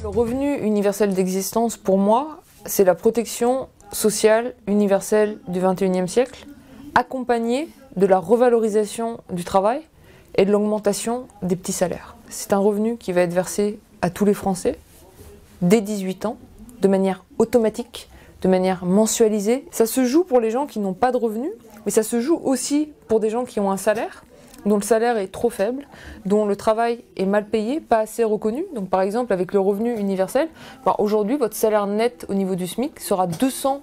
Le revenu universel d'existence, pour moi, c'est la protection sociale universelle du XXIe siècle, accompagnée de la revalorisation du travail et de l'augmentation des petits salaires. C'est un revenu qui va être versé à tous les Français, dès 18 ans, de manière automatique, de manière mensualisée. Ça se joue pour les gens qui n'ont pas de revenus, mais ça se joue aussi pour des gens qui ont un salaire, dont le salaire est trop faible, dont le travail est mal payé, pas assez reconnu. Donc par exemple, avec le revenu universel, aujourd'hui, votre salaire net au niveau du SMIC sera 200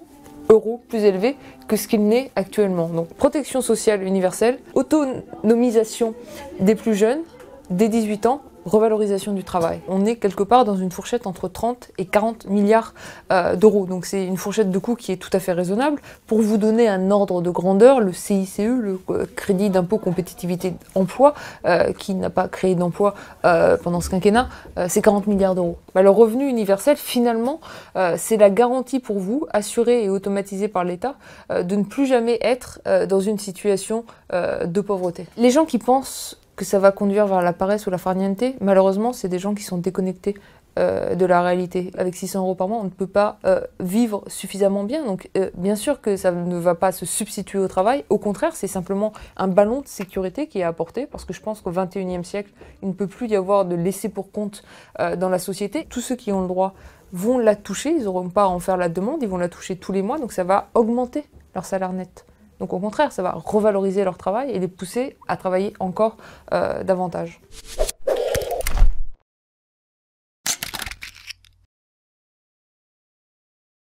€ plus élevé que ce qu'il n'est actuellement. Donc protection sociale universelle, autonomisation des plus jeunes, dès 18 ans, revalorisation du travail. On est quelque part dans une fourchette entre 30 et 40 milliards d'euros. Donc c'est une fourchette de coûts qui est tout à fait raisonnable. Pour vous donner un ordre de grandeur, le CICE, le crédit d'impôt compétitivité emploi, qui n'a pas créé d'emploi pendant ce quinquennat, c'est 40 milliards d'euros. Le revenu universel, finalement, c'est la garantie pour vous, assurée et automatisée par l'État, de ne plus jamais être dans une situation de pauvreté. Les gens qui pensent que ça va conduire vers la paresse ou la farniente, malheureusement, c'est des gens qui sont déconnectés de la réalité. Avec 600 € par mois, on ne peut pas vivre suffisamment bien. Donc, bien sûr que ça ne va pas se substituer au travail. Au contraire, c'est simplement un ballon de sécurité qui est apporté, parce que je pense qu'au XXIe siècle, il ne peut plus y avoir de laisser pour compte dans la société. Tous ceux qui ont le droit vont la toucher, ils n'auront pas à en faire la demande, ils vont la toucher tous les mois, donc ça va augmenter leur salaire net. Donc au contraire, ça va revaloriser leur travail et les pousser à travailler encore davantage.